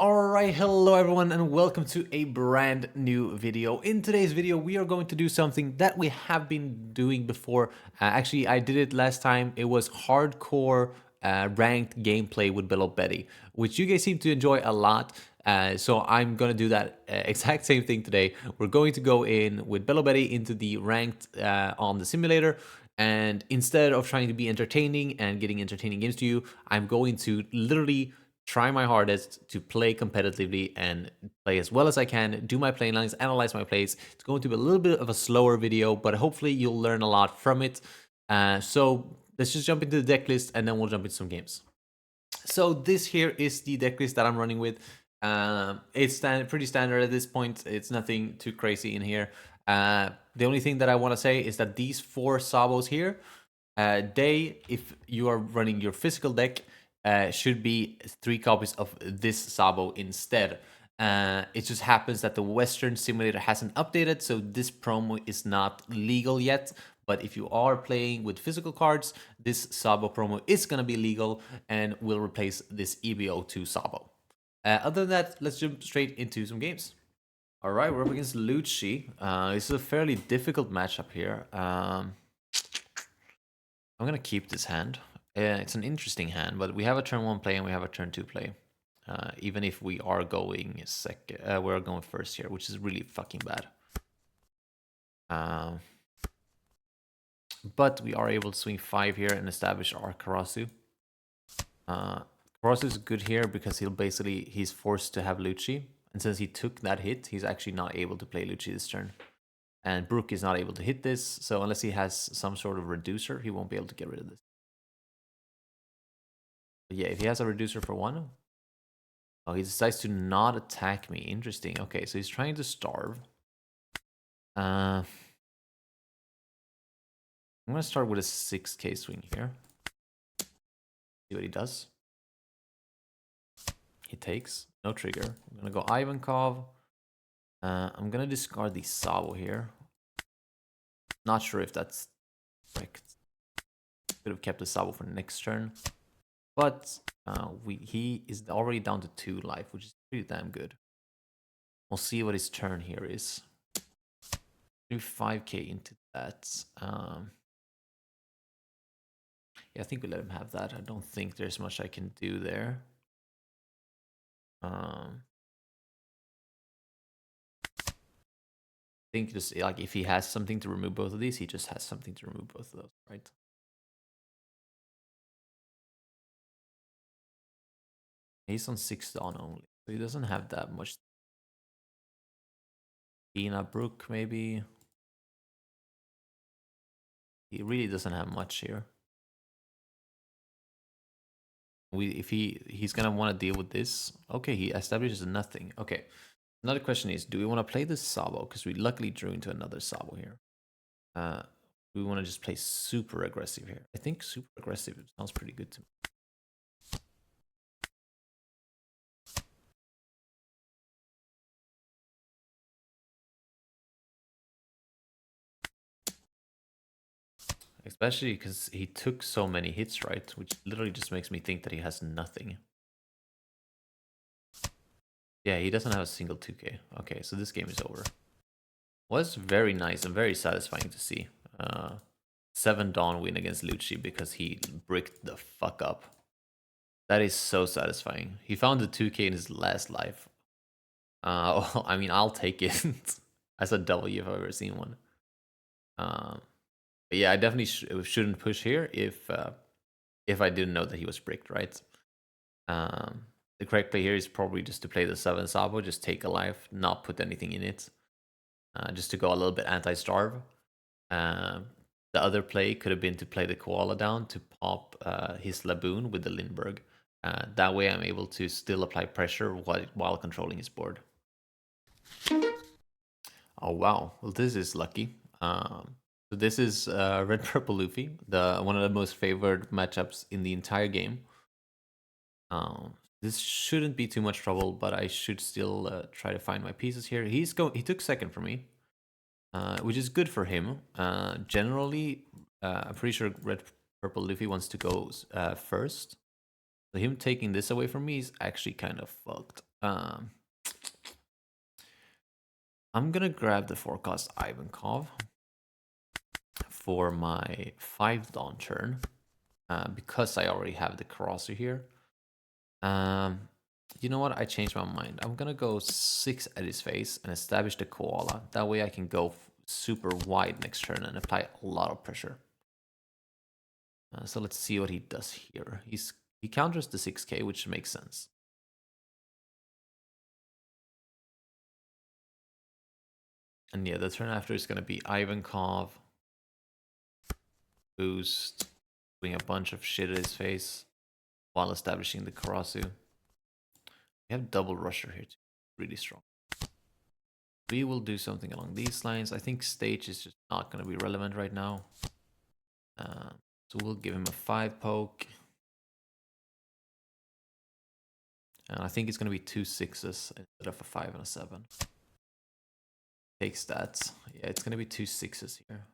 Alright, hello everyone and welcome to a brand new video. In today's video we are going to do something that we have been doing before. Actually, I did it last time. It was hardcore ranked gameplay with Belo Betty, which you guys seem to enjoy a lot. So I'm gonna do that exact same thing today. We're going to go in with Belo Betty into the ranked on the simulator. And instead of trying to be entertaining and getting entertaining games to you, I'm going to literally try my hardest to play competitively and play as well as I can, do my playing lines, analyze my plays. It's going to be a little bit of a slower video, but hopefully you'll learn a lot from it. So let's just jump into the deck list and then we'll jump into some games. So this here is the deck list that I'm running with. It's pretty standard at this point. It's nothing too crazy in here. The only thing that I want to say is that these 4 Sabos here, if you are running your physical deck, should be 3 copies of this Sabo instead. It just happens that the Western simulator hasn't updated, so this promo is not legal yet. But if you are playing with physical cards, this Sabo promo is going to be legal and will replace this EB-02 Sabo. Other than that, let's jump straight into some games. All right, we're up against Lucci. This is a fairly difficult matchup here. I'm going to keep this hand. It's an interesting hand, but we have a turn 1 play and we have a turn 2 play. Even if we are going we're going first here, which is really fucking bad. But we are able to swing 5 here and establish our Karasu. Karasu is good here because he's forced to have Lucci. And since he took that hit, he's actually not able to play Lucci this turn. And Brook is not able to hit this, so unless he has some sort of reducer, he won't be able to get rid of this. But yeah, if he has a reducer for 1... Oh, he decides to not attack me. Interesting. Okay, so he's trying to starve. I'm going to start with a 6k swing here. See what he does. He takes. No trigger. I'm going to go Ivankov. I'm going to discard the Sabo here. Not sure if that's correct. Could have kept the Sabo for next turn. But he is already down to 2 life, which is pretty damn good. We'll see what his turn here is. Do 5k into that. Yeah, I think we let him have that. I don't think there's much I can do there. I think just like if he has something to remove both of these, he just has something to remove both of those, right? He's on 6 Dawn only, so he doesn't have that much. Ina Brook, maybe. He really doesn't have much here. If he's gonna want to deal with this. Okay, he establishes nothing. Okay. Another question is, do we want to play this Sabo? Because we luckily drew into another Sabo here. We want to just play super aggressive here. I think super aggressive sounds pretty good to me. Especially because he took so many hits, right? Which literally just makes me think that he has nothing. Yeah, he doesn't have a single 2k. Okay, so this game is over. Was very nice and very satisfying to see. 7 Dawn win against Lucci because he bricked the fuck up. That is so satisfying. He found the 2k in his last life. Well, I mean, I'll take it as a W if I've ever seen one. But yeah, I definitely shouldn't push here if I didn't know that he was bricked, right? The correct play here is probably just to play the 7 Sabo, just take a life, not put anything in it, just to go a little bit anti-starve. The other play could have been to play the Koala down to pop his Laboon with the Lindbergh. That way I'm able to still apply pressure while controlling his board. Oh wow, well this is lucky. So this is Red Purple Luffy, one of the most favored matchups in the entire game. This shouldn't be too much trouble, but I should still try to find my pieces here. He took second for me, which is good for him. Generally, I'm pretty sure Red Purple Luffy wants to go first. So him taking this away from me is actually kind of fucked. Um, I'm gonna grab the forecast Ivankov for my 5 dawn turn because I already have the Karasu here. You know what? I changed my mind. I'm gonna go 6 at his face and establish the koala. That way I can go super wide next turn and apply a lot of pressure. So let's see what he does here. He counters the 6k, which makes sense. And yeah, the turn after is gonna be Ivankov, boost, doing a bunch of shit at his face while establishing the Karasu. We have double rusher here too. Really strong. We will do something along these lines. I think stage is just not going to be relevant right now. So we'll give him a 5 poke. And I think it's going to be 2 6s instead of a 5 and a 7. Takes that. Yeah, it's going to be 2 6s here.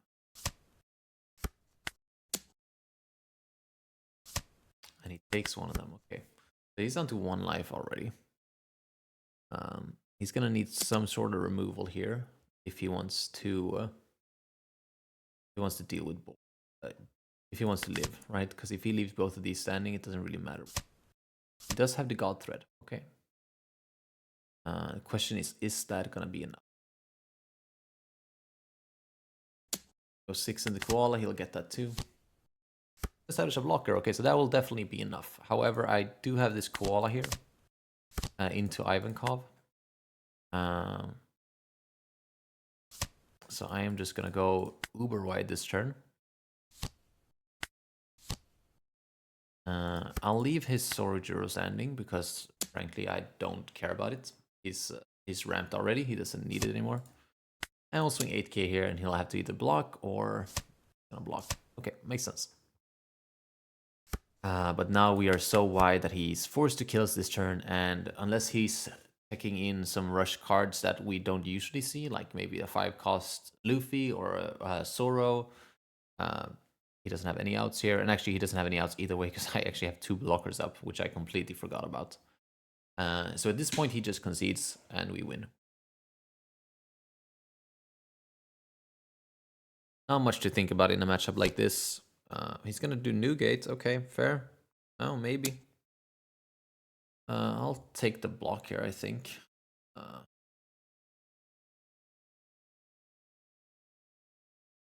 And he takes one of them. Okay. So he's down to 1 life already. He's going to need some sort of removal here if he wants to deal with both. If he wants to live, right? Because if he leaves both of these standing, it doesn't really matter. He does have the God Thread, okay. The question is that gonna be enough? Go 6 in the koala, he'll get that too. Establish a blocker, okay, so that will definitely be enough. However, I do have this koala here into Ivankov. So I am just gonna go uber wide this turn. I'll leave his Sorujuro standing because frankly I don't care about it. He's ramped already, he doesn't need it anymore. And we'll swing 8k here and he'll have to either block or block. Okay, makes sense. But now we are so wide that he's forced to kill us this turn, and unless he's checking in some rush cards that we don't usually see, like maybe a 5-cost Luffy or a Zoro, he doesn't have any outs here. And actually he doesn't have any outs either way because I actually have 2 blockers up, which I completely forgot about. So at this point he just concedes and we win. Not much to think about in a matchup like this. He's gonna do Newgate. Okay, fair. Oh, maybe. I'll take the block here, I think.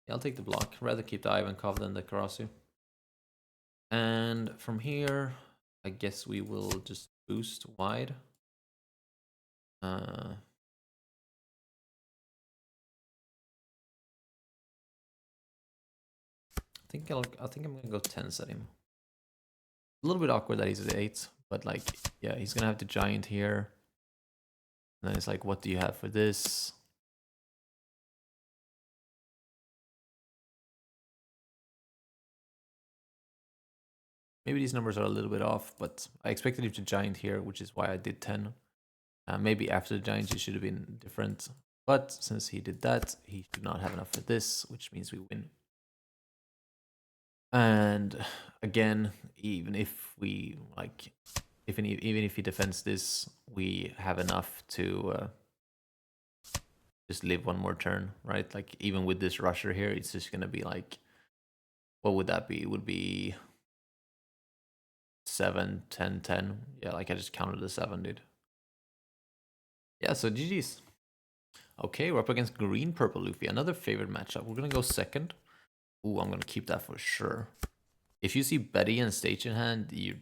Yeah, I'll take the block. Rather keep the Ivankov than the Karasu. And from here, I guess we will just boost wide. I think I'm gonna go 10s at him. A little bit awkward that he's at 8, but like, yeah, he's gonna have the giant here. And then it's like, what do you have for this? Maybe these numbers are a little bit off, but I expected him to giant here, which is why I did 10. Maybe after the giant it should have been different. But since he did that, he should not have enough for this, which means we win. And again, even if we like, even if he defends this, we have enough to just live one more turn, right? Like even with this rusher here, it's just gonna be like, what would that be? It would be 7, 10, 10. Yeah, like I just counted the 7, dude. Yeah, so GG's. Okay, we're up against Green Purple Luffy, another favorite matchup. We're gonna go second. Ooh, I'm gonna keep that for sure. If you see Betty and stage in hand, you're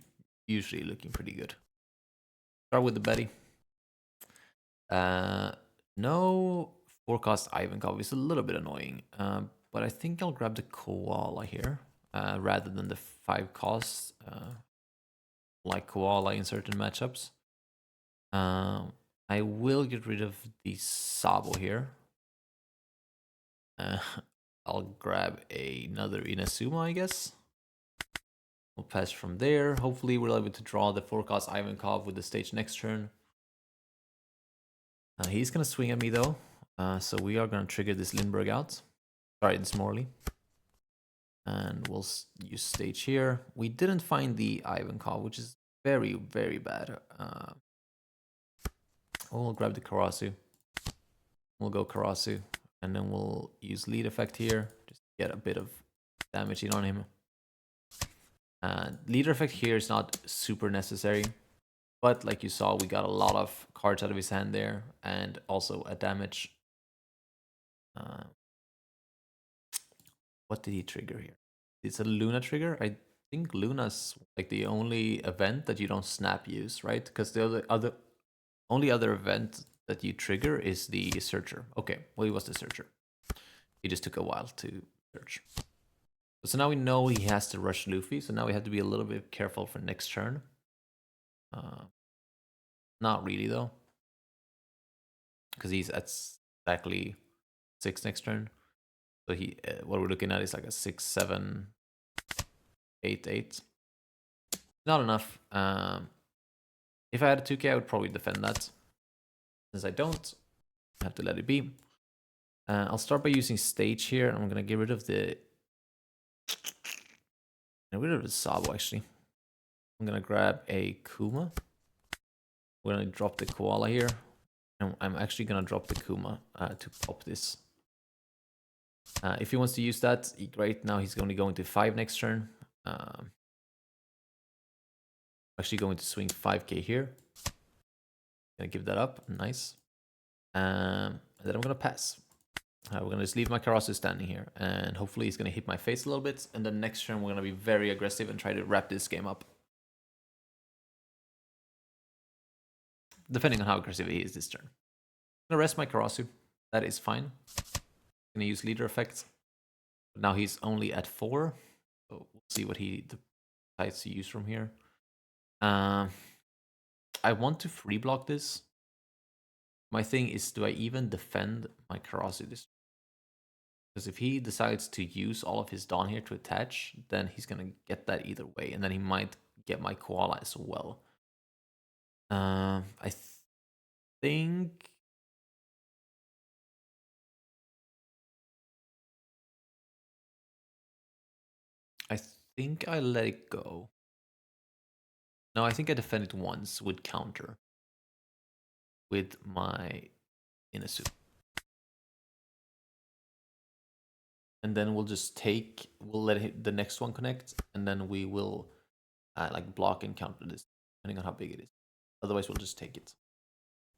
usually looking pretty good. Start with the Betty. No forecast Ivankov is a little bit annoying, but I think I'll grab the Koala here rather than the 5 cost like Koala in certain matchups. I will get rid of the Sabo here. I'll grab another Inazuma, I guess. We'll pass from there. Hopefully we're able to draw the forecast Ivankov with the stage next turn. He's gonna swing at me though. So we are gonna trigger this Lindbergh out. Sorry, this Morley. And we'll use stage here. We didn't find the Ivankov, which is very, very bad. We'll grab the Karasu. We'll go Karasu. And then we'll use lead effect here. Just to get a bit of damage in on him. Leader effect here is not super necessary. But like you saw, we got a lot of cards out of his hand there. And also a damage. What did he trigger here? It's a Luna trigger. I think Luna's like the only event that you don't snap use, right? Because the only other event that you trigger is the searcher. Okay, well, he was the searcher. He just took a while to search. So now we know he has to rush Luffy. So now we have to be a little bit careful for next turn. Not really though, because he's at exactly 6 next turn. So he, what we're looking at is like a 6, 7, 8, 8. Not enough. If I had a 2k, I would probably defend that. Since I don't, I have to let it be. I'll start by using stage here. I'm gonna get rid of the Sabo actually. I'm gonna grab a Kuma. We're gonna drop the Koala here. And I'm actually gonna drop the Kuma to pop this. If he wants to use that, great. Now he's only going to 5 next turn. Actually going to swing 5k here. Gonna give that up. Nice. And then I'm gonna pass. We're gonna just leave my Karasu standing here, and hopefully he's gonna hit my face a little bit. And then next turn we're gonna be very aggressive and try to wrap this game up. Depending on how aggressive he is this turn. I'm gonna rest my Karasu. That is fine. I'm gonna use leader effects. But now he's only at 4. So we'll see what he decides to use from here. I want to free block this. My thing is, do I even defend my Karasu this? Because if he decides to use all of his Dawn here to attach, then he's going to get that either way. And then he might get my Koala as well. I think... I let it go. No, I think I defend it once with counter. With my Inasu. And then we'll just we'll let the next one connect, and then we will like block and counter this, depending on how big it is. Otherwise, we'll just take it.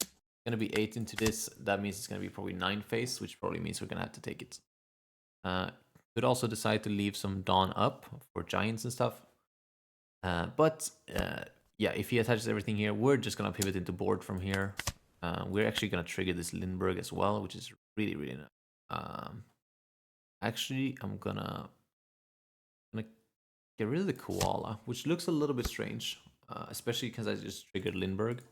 It's gonna be 8 into this. That means it's gonna be probably 9 face, which probably means we're gonna have to take it. Could also decide to leave some Dawn up for giants and stuff. Yeah, if he attaches everything here, we're just gonna pivot into board from here. We're actually gonna trigger this Lindbergh as well, which is really, really nice. Actually, I'm gonna get rid of the Koala, which looks a little bit strange, especially because I just triggered Lindbergh.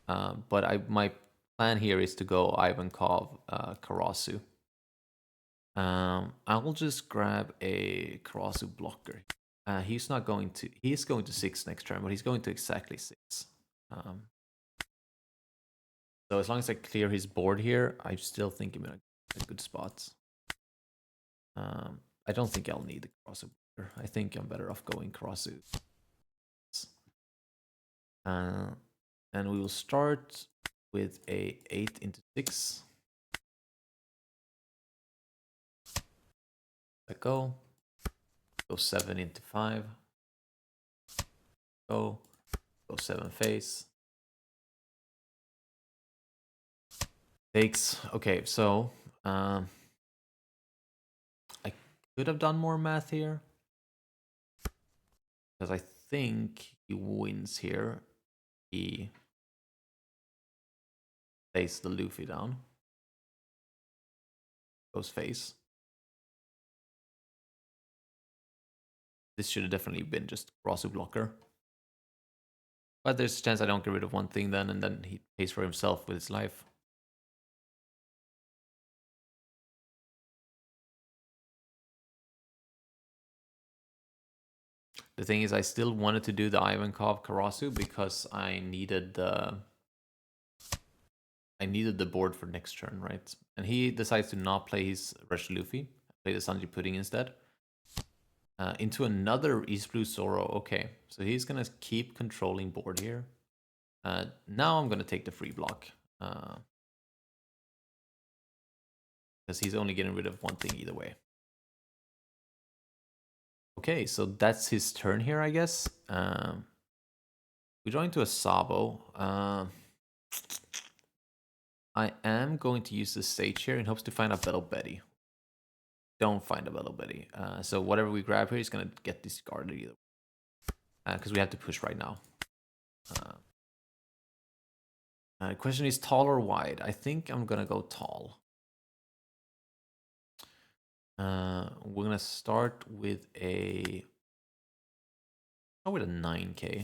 But my plan here is to go Ivankov, Karasu. I will just grab a Karasu blocker. He's going to 6 next turn, but he's going to exactly 6. So as long as I clear his board here, I still think I'm in a good spot. I don't think I'll need the Karasu blocker. I think I'm better off going Karasu. And we will start with a 8 into 6. Let go. Go 7 into 5. Go 7 face. Takes. Okay, so I could have done more math here, because I think he wins here. He lays the Luffy down. Goes face. This should have definitely been just Karasu blocker. But there's a chance I don't get rid of one thing then, and then he pays for himself with his life. The thing is, I still wanted to do the Ivankov Karasu because I needed the board for next turn, right? And he decides to not play his Rush Luffy, play the Sanji Pudding instead. Into another East Blue Zoro. Okay, so he's gonna keep controlling board here. Now I'm gonna take the free block. Because he's only getting rid of one thing either way. Okay, so that's his turn here, I guess. We draw into a Sabo. I am going to use the stage here in hopes to find a Belo Betty. Don't find a Belo Betty. So whatever we grab here is going to get discarded either. Because we have to push right now. The question is tall or wide? I think I'm going to go tall. We're going to start with a 9K.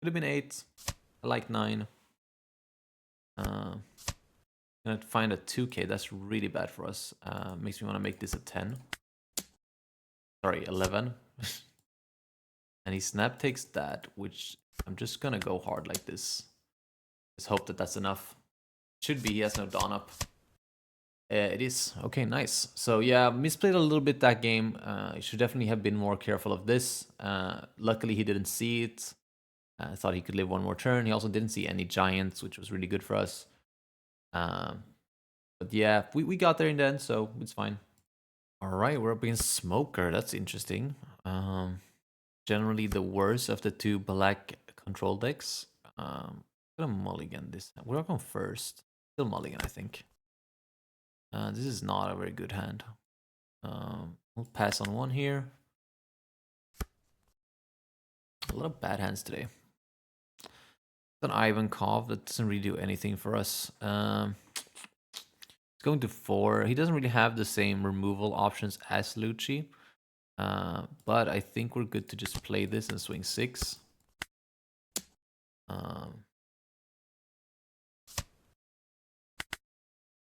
Could have been 8. I like 9. Gonna find a 2K. That's really bad for us. Makes me want to make this a 10. Sorry, 11. And he snap takes that, which I'm just gonna go hard like this. Just hope that that's enough. Should be. He has no dawn up. It is. Okay, nice. So yeah, misplayed a little bit that game. He should definitely have been more careful of this. Luckily, he didn't see it. I thought he could live one more turn. He also didn't see any giants, which was really good for us. But yeah, we got there in the end, so it's fine. All right, we're up against Smoker. That's interesting. Generally the worst of the two black control decks. I'm gonna mulligan this. We're going first. Still mulligan, I think. This is not a very good hand. We'll pass on one here. A lot of bad hands today. An Ivankov that doesn't really do anything for us. It's going to 4. He doesn't really have the same removal options as Lucci. But I think we're good to just play this and swing 6.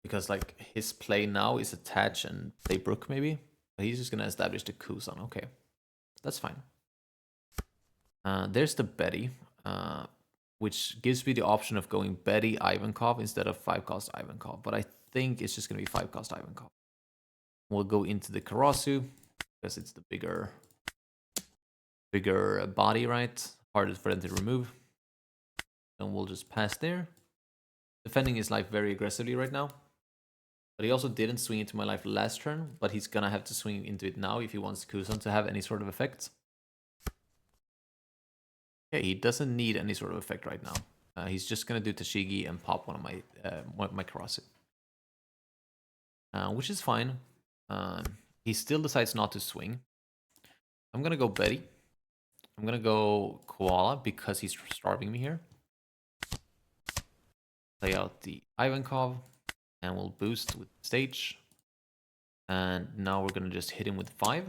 Because like his play now is attach and play Brook maybe. But he's just gonna establish the Kuzan. Okay, that's fine. There's the Betty, which gives me the option of going Betty Ivankov instead of 5-cost Ivankov. But I think it's just gonna be 5-cost Ivankov. We'll go into the Karasu because it's the bigger body, right? Harder for them to remove. And we'll just pass there. Defending his life very aggressively right now. But he also didn't swing into my life last turn, but he's gonna have to swing into it now if he wants Kuzan to have any sort of effect. Okay, he doesn't need any sort of effect right now. He's just gonna do Tashigi and pop one of my Karasu. Which is fine. He still decides not to swing. I'm gonna go Betty. I'm gonna go Koala because he's starving me here. Play out the Ivankov. And we'll boost with stage. And now we're going to just hit him with 5.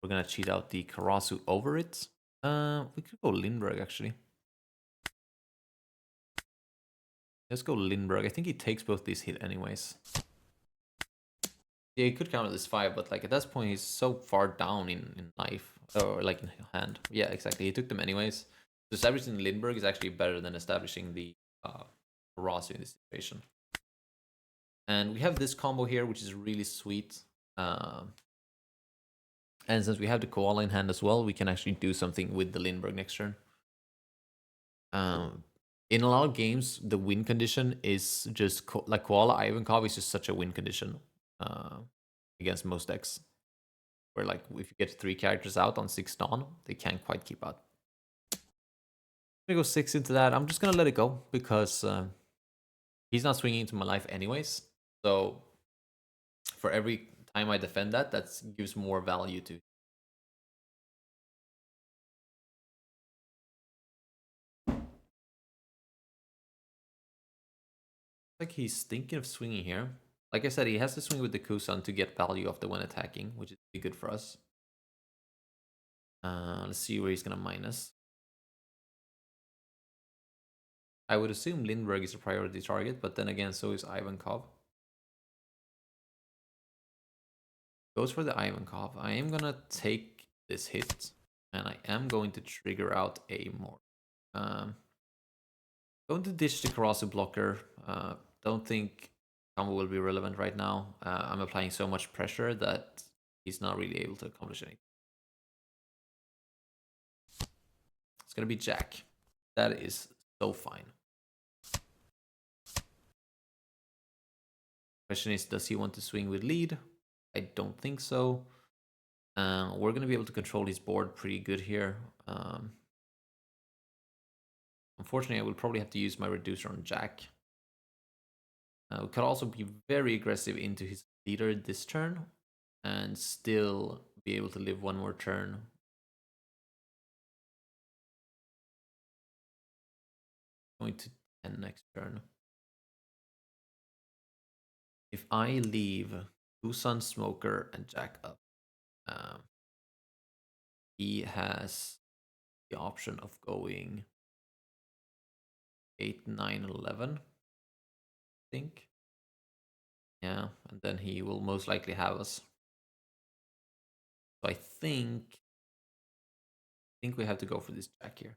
We're going to cheat out the Karasu over it. We could go Lindbergh, actually. Let's go Lindbergh. I think he takes both these hit anyways. Yeah, he could counter this 5, but like at this point, he's so far down in life. Or like in hand. Yeah, exactly. He took them anyways. So establishing Lindbergh is actually better than establishing the Karasu in this situation. And we have this combo here, which is really sweet. And since we have the Koala in hand as well, we can actually do something with the Lindbergh next turn. In a lot of games, the win condition is just like Koala Ivankov is just such a win condition against most decks. Where like if you get 3 characters out on 6 dawn, they can't quite keep out. I'm gonna go 6 into that. I'm just gonna let it go because he's not swinging into my life anyways. So for every time I defend that, that gives more value to. Like he's thinking of swinging here. Like I said, he has to swing with the Kusan to get value of the when attacking, which is pretty good for us. Let's see where he's gonna minus. I would assume Lindbergh is a priority target, but then again, so is Ivankov. Goes for the Ivankov. I am gonna take this hit, and I am going to trigger out a more. Going to ditch the Karasu blocker. Don't think combo will be relevant right now. I'm applying so much pressure that he's not really able to accomplish anything. It's gonna be Jack. That is so fine. Question is, does he want to swing with lead? I don't think so. We're gonna be able to control his board pretty good here. Unfortunately, I will probably have to use my reducer on Jack. We could also be very aggressive into his leader this turn and still be able to live one more turn. Going to 10 next turn. If I leave Busan Smoker and Jack up, he has the option of going 8, 9, 11, I think. Yeah, and then he will most likely have us. So I think we have to go for this Jack here.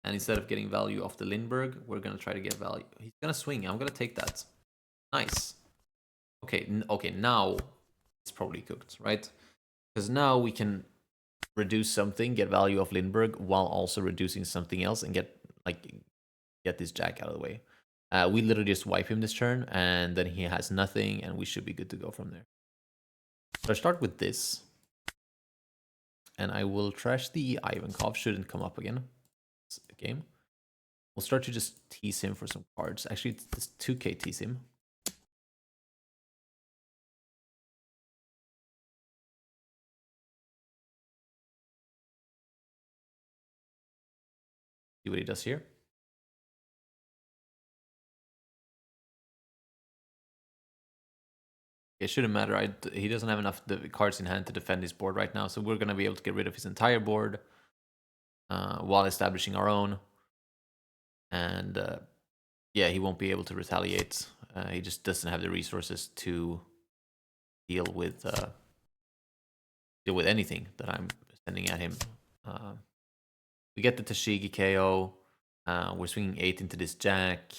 And instead of getting value off the Lindbergh, we're gonna try to get value. He's gonna swing. I'm gonna take that. Nice. Okay, okay, now it's probably cooked, right? Because now we can reduce something, get value of Lindbergh, while also reducing something else and get this Jack out of the way. We literally just wipe him this turn, and then he has nothing, and we should be good to go from there. So I start with this. And I will trash the Ivankov, shouldn't come up again. It's a game. We'll start to just tease him for some cards. Actually, it's 2k tease him. See what he does here. It shouldn't matter. He doesn't have enough cards in hand to defend his board right now, so we're going to be able to get rid of his entire board while establishing our own. And yeah, he won't be able to retaliate. He just doesn't have the resources to deal with anything that I'm sending at him. We get the Tashigi KO. We're swinging 8 into this Jack,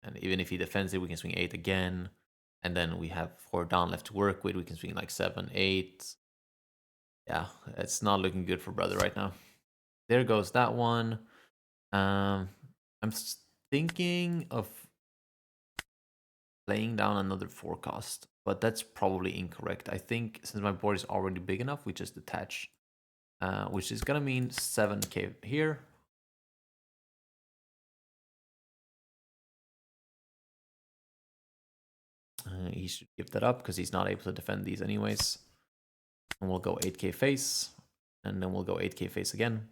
and even if he defends it, we can swing 8 again. And then we have 4 down left to work with. We can swing like 7, 8. Yeah, it's not looking good for brother right now. There goes that one. I'm thinking of laying down another forecast, but that's probably incorrect. I think since my board is already big enough, we just attach, which is gonna mean 7k here. He should give that up because he's not able to defend these anyways. And we'll go 8k face, and then we'll go 8k face again.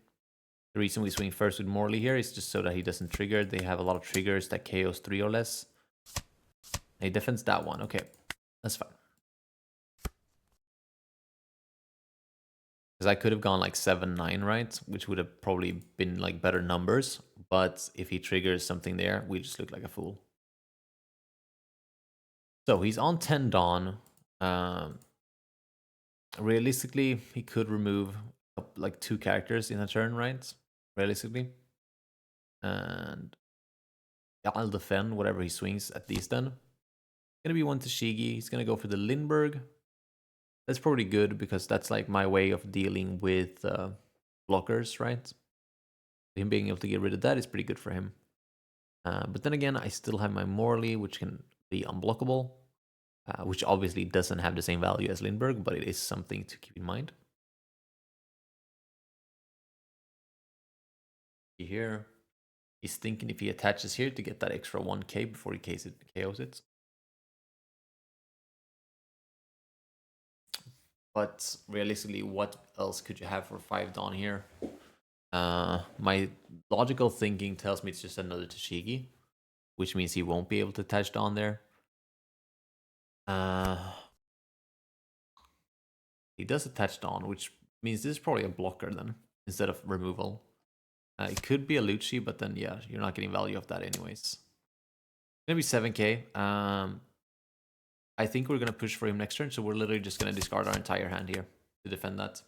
The reason we swing first with Morley here is just so that he doesn't trigger. They have a lot of triggers that KOs 3 or less. He defends that one. Okay, that's fine. Because I could have gone like 7, 9, right? Which would have probably been like better numbers. But if he triggers something there, we just look like a fool. So he's on 10 Dawn. Realistically, he could remove like 2 characters in a turn, right? Realistically. And yeah, I'll defend whatever he swings at these then. Gonna be 1 Tashigi. He's gonna go for the Lindbergh. That's probably good because that's like my way of dealing with blockers, right? Him being able to get rid of that is pretty good for him. But then again, I still have my Morley, which can be unblockable, which obviously doesn't have the same value as Lindbergh, but it is something to keep in mind. Here, he's thinking if he attaches here to get that extra 1k before he KOs it. But realistically, what else could you have for 5 Dawn here? My logical thinking tells me it's just another Tashigi, which means he won't be able to attach Dawn there. He does attach Dawn, which means this is probably a blocker then, instead of removal. It could be a Lucci, but then yeah, you're not getting value of that anyways. It's gonna be 7k. I think we're gonna push for him next turn, so we're literally just gonna discard our entire hand here to defend that.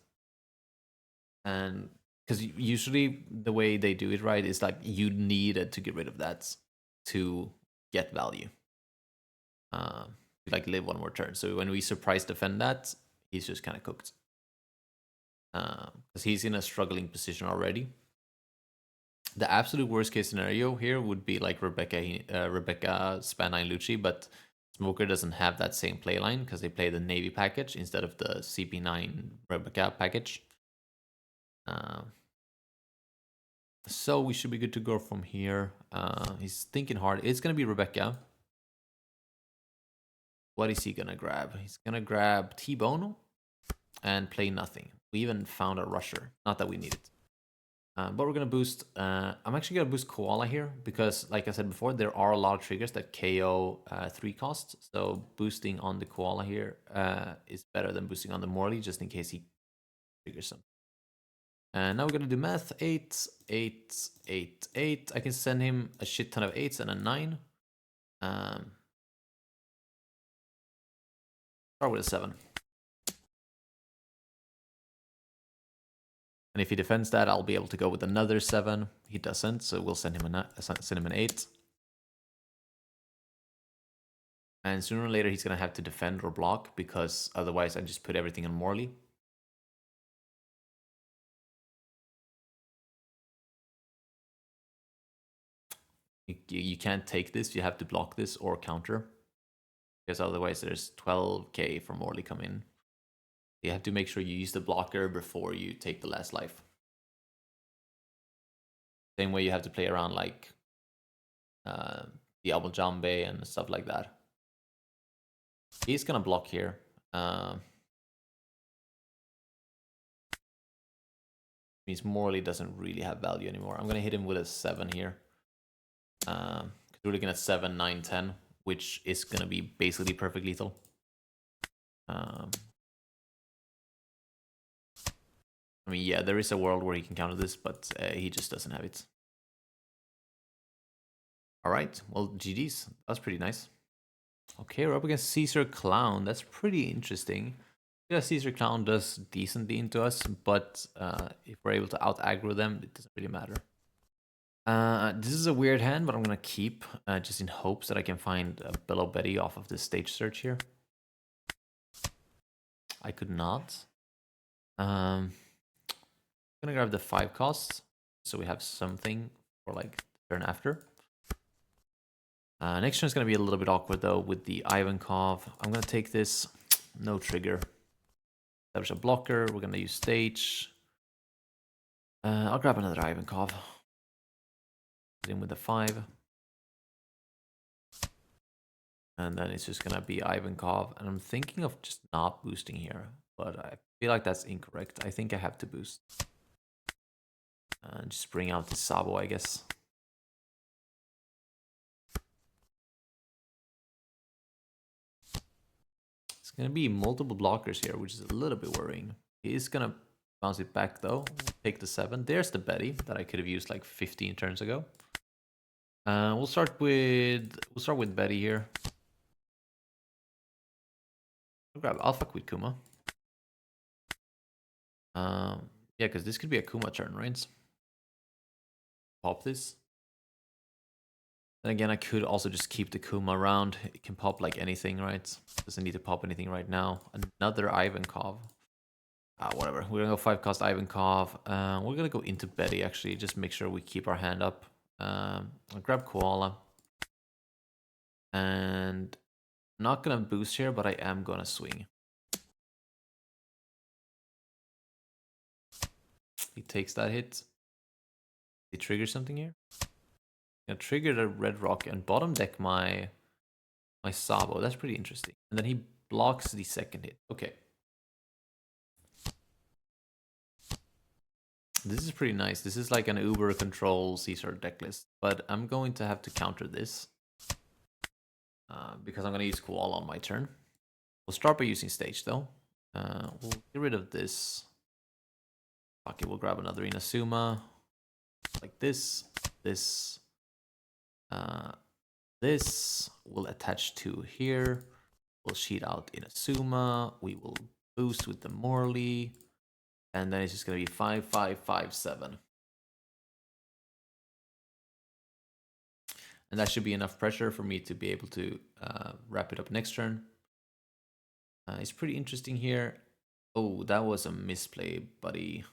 And because usually the way they do it, right, is like you needed to get rid of that to get value. like live one more turn. So when we surprise defend that, he's just kind of cooked. Because he's in a struggling position already. The absolute worst case scenario here would be like Rebecca Span 9 Lucci, but Smoker doesn't have that same playline because they play the Navy package instead of the CP9 Rebecca package. So we should be good to go from here. He's thinking hard. It's going to be Rebecca. What is he going to grab? He's going to grab T-Bone and play nothing. We even found a rusher. Not that we need it. But we're going to boost... I'm actually going to boost Koala here because, like I said before, there are a lot of triggers that KO 3 costs. So boosting on the Koala here is better than boosting on the Morley, just in case he triggers some. And now we're going to do math. 8, 8, 8, 8. I can send him a shit ton of 8s and a 9. Start with a 7. And if he defends that, I'll be able to go with another 7. He doesn't, so we'll send him an 8. And sooner or later, he's going to have to defend or block, because otherwise I just put everything on Morley. You can't take this. You have to block this or counter, because otherwise there's 12k for Morley come in. You have to make sure you use the blocker before you take the last life. Same way you have to play around like the Abel Jambe and stuff like that. He's gonna block here. Means Morley doesn't really have value anymore. I'm gonna hit him with a 7 here. We're looking at 7, 9, 10, which is gonna be basically perfect lethal. I mean, yeah, there is a world where he can counter this, but he just doesn't have it. All right, well, GG's. That's pretty nice. Okay, we're up against Caesar Clown. That's pretty interesting. Yeah, Caesar Clown does decently into us, but if we're able to out-aggro them, it doesn't really matter. This is a weird hand, but I'm going to keep, just in hopes that I can find Belo Betty off of this stage search here. I could not. I'm going to grab the 5 costs, so we have something for like turn after. Next turn is going to be a little bit awkward though with the Ivankov. I'm going to take this, no trigger. Establish a blocker, we're going to use stage. I'll grab another Ivankov. Put in with the 5. And then it's just going to be Ivankov. And I'm thinking of just not boosting here, but I feel like that's incorrect. I think I have to boost. And just bring out the Sabo, I guess. It's going to be multiple blockers here, which is a little bit worrying. He is going to bounce it back though. Take the 7. There's the Betty that I could have used like 15 turns ago. We'll start with Betty here. I'll grab Alpha Quid Kuma. Yeah, because this could be a Kuma turn, right? Pop this. Then again, I could also just keep the Kuma around. It can pop like anything, right? Doesn't need to pop anything right now. Another Ivankov. Whatever. We're gonna go 5 cost Ivankov. We're gonna go into Betty actually. Just make sure we keep our hand up. I'll grab Koala. And I'm not gonna boost here, but I am gonna swing. He takes that hit. He triggers something here. I'm gonna trigger the red rock and bottom deck my Sabo. That's pretty interesting. And then he blocks the second hit. Okay. This is pretty nice. This is like an Uber control Caesar deck list, but I'm going to have to counter this because I'm going to use Koala on my turn. We'll start by using stage though. We'll get rid of this. Okay, we'll grab another Inazuma like this. This will attach to here. We'll sheet out Inazuma. We will boost with the Morley. And then it's just going to be 5, 5, 5, 7. And that should be enough pressure for me to be able to wrap it up next turn. It's pretty interesting here. Oh, that was a misplay, buddy.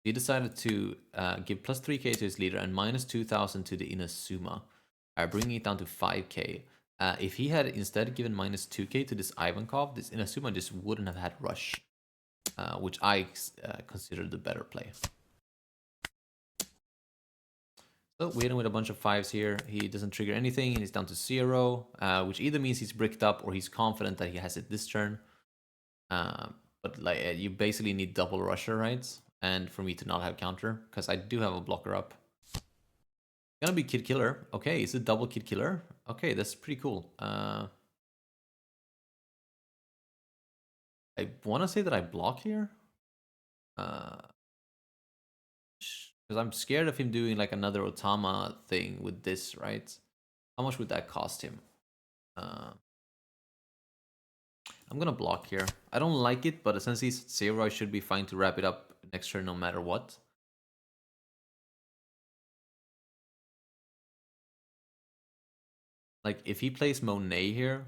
He decided to give plus 3k to his leader and minus 2,000 to the Inazuma, bringing it down to 5k. If he had instead given minus 2k to this Ivankov, this Inazuma just wouldn't have had rush, which I consider the better play. So we hit him with a bunch of 5s here. He doesn't trigger anything and he's down to 0, which either means he's bricked up or he's confident that he has it this turn. But like you basically need double rusher, right? And for me to not have counter, because I do have a blocker up. Gonna be Kid Killer. Okay, is it double Kid Killer? Okay, that's pretty cool. I want to say that I block here. Because I'm scared of him doing like another Otama thing with this, right? How much would that cost him? I'm gonna block here. I don't like it, but since he's at 0, I should be fine to wrap it up next turn no matter what. Like if he plays Monet here,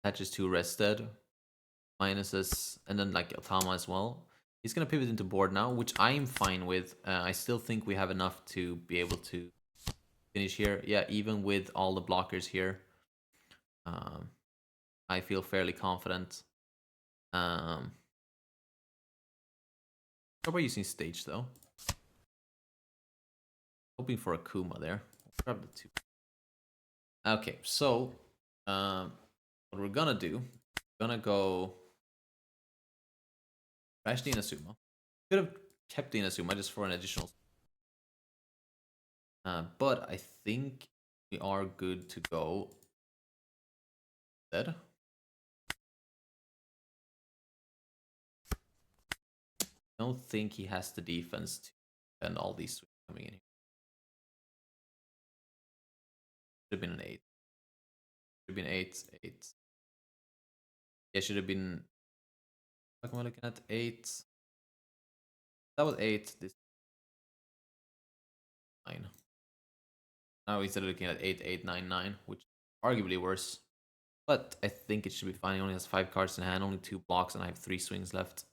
attaches to Rested, minuses, and then like Otama as well. He's gonna pivot into board now, which I'm fine with. I still think we have enough to be able to finish here. Yeah, even with all the blockers here, I feel fairly confident. How about using stage though? Hoping for a Kuma there. Grab the 2. Okay, so what we're gonna do, we're gonna go trash the Inazuma. Could have kept the Inazuma just for an additional. But I think we are good to go. Dead. I don't think he has the defense to defend all these coming in here. Should have been an 8. Should have been 8. 8. Yeah, should have been. What am I looking at? 8. That was 8. This 9. Now instead of looking at 8, 8, 9, 9, which is arguably worse. But I think it should be fine. He only has 5 cards in hand, only 2 blocks, and I have 3 swings left.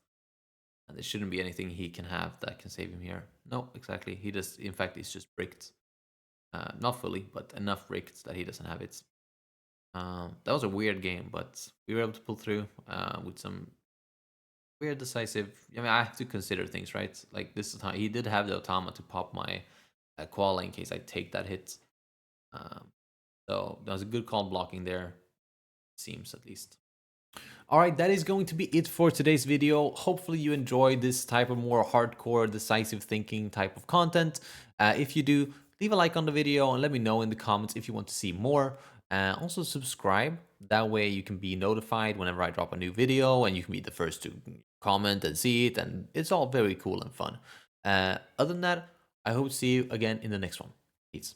And there shouldn't be anything he can have that can save him here. No, exactly. He just, in fact, he's just bricked. Not fully, but enough bricked that he doesn't have it. That was a weird game, but we were able to pull through with some weird decisive. I mean, I have to consider things, right? Like this time, he did have the Otama to pop my koala in case I take that hit. So that was a good call blocking there, seems at least. Alright, that is going to be it for today's video. Hopefully you enjoyed this type of more hardcore, decisive thinking type of content. If you do, leave a like on the video and let me know in the comments if you want to see more. Also subscribe, that way you can be notified whenever I drop a new video and you can be the first to comment and see it, and it's all very cool and fun. Other than that, I hope to see you again in the next one. Peace.